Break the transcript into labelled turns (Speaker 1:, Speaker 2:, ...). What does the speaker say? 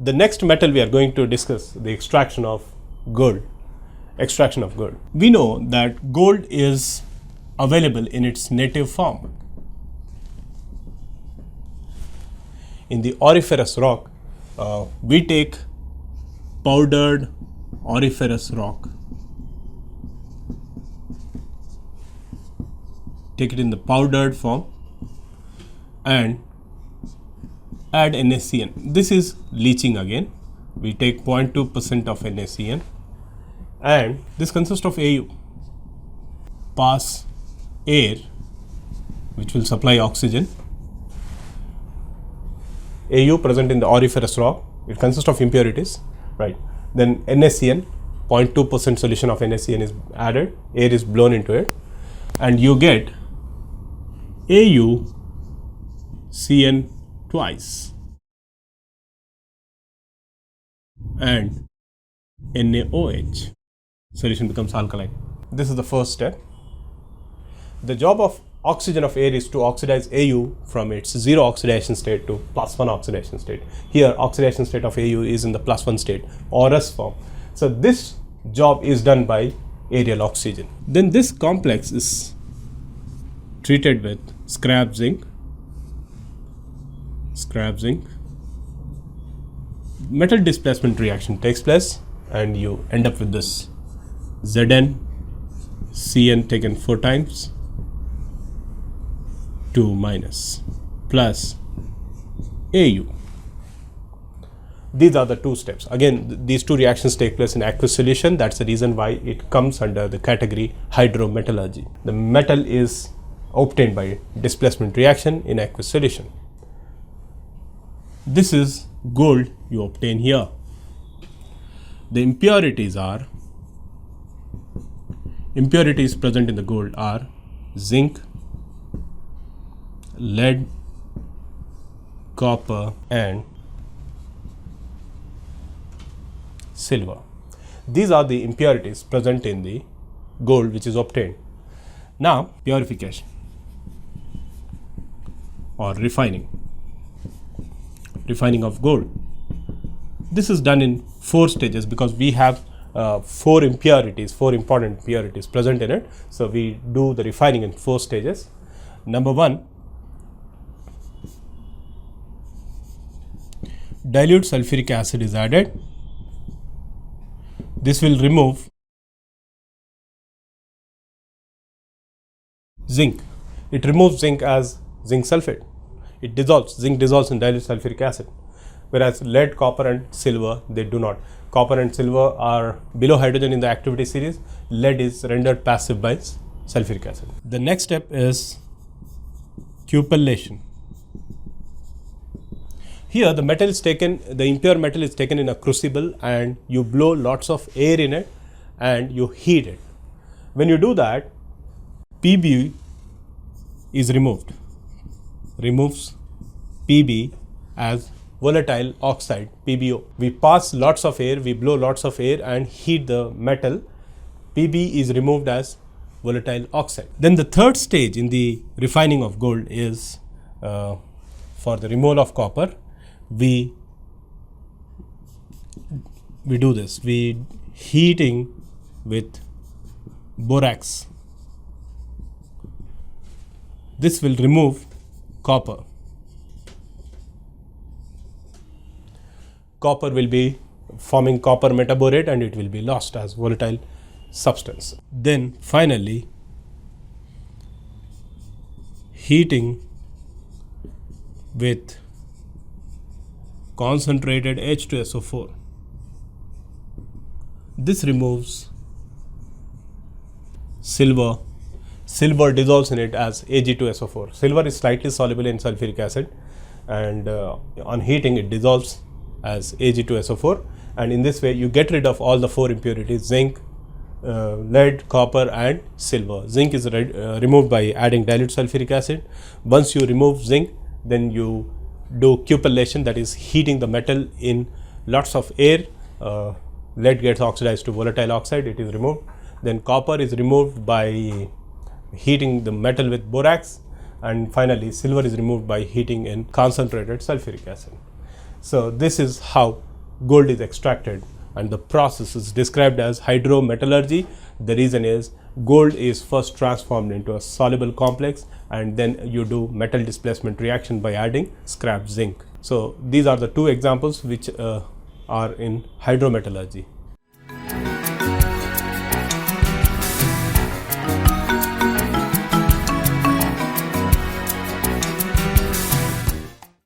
Speaker 1: The next metal we are going to discuss, the extraction of gold. Extraction of gold. We know that gold is available in its native form. In the auriferous rock, we take powdered auriferous rock. Take it in the powdered form and add NaCN. This is leaching again. We take 0.2% of NaCN and this consists of Au. Pass air which will supply oxygen. Au present in the auriferous rock, it consists of impurities, right? Then NaCN, 0.2% solution of NaCN is added, air is blown into it, and you get AuCN twice and NaOH. Solution becomes alkaline. This is the first step. The job of oxygen of air is to oxidize Au from its zero oxidation state to +1 oxidation state. Here oxidation state of Au is in the +1 state or S form. So this job is done by aerial oxygen. Then this complex is treated with scrap zinc. Metal displacement reaction takes place and you end up with this ZnCN taken 4 times 2 minus plus Au. These are the two steps. Again, these two reactions take place in aqueous solution. That's the reason why it comes under the category hydrometallurgy. The metal is obtained by displacement reaction in aqueous solution. This is gold you obtain here. The impurities present in the gold are zinc, lead, copper and silver. These are the impurities present in the gold which is obtained. Now purification or refining of gold. This is done in 4 stages because we have 4 important impurities present in it. So we do the refining in 4 stages. Number 1, dilute sulfuric acid is added. This will remove zinc. It removes zinc as zinc sulfate. It dissolves, zinc dissolves in dilute sulfuric acid, whereas lead, copper and silver, they do not. Copper and silver are below hydrogen in the activity series. Lead is rendered passive by sulfuric acid. The next step is cupellation. Here the metal is taken, the impure metal is taken in a crucible and you blow lots of air in it and you heat it. When you do that, Pb is removed. Removes Pb as volatile oxide, PbO. We pass lots of air, we blow lots of air and heat the metal. Pb is removed as volatile oxide. Then the third stage in the refining of gold is for the removal of copper. We do this. We heating with borax. This will remove copper. Copper will be forming copper metaborate and it will be lost as volatile substance. Then finally heating with concentrated H2SO4. This removes silver. Silver dissolves in it as Ag2SO4. Silver is slightly soluble in sulfuric acid and on heating it dissolves as Ag2SO4, and in this way you get rid of all the 4 impurities: zinc, lead, copper and silver. Zinc is removed by adding dilute sulfuric acid. Once you remove zinc, then you do cupellation, that is heating the metal in lots of air. Lead gets oxidized to volatile oxide, it is removed. Then copper is removed by heating the metal with borax, and finally silver is removed by heating in concentrated sulfuric acid. So this is how gold is extracted, and the process is described as hydrometallurgy. The reason is gold is first transformed into a soluble complex, and then you do metal displacement reaction by adding scrap zinc. So these are the two examples which are in hydrometallurgy.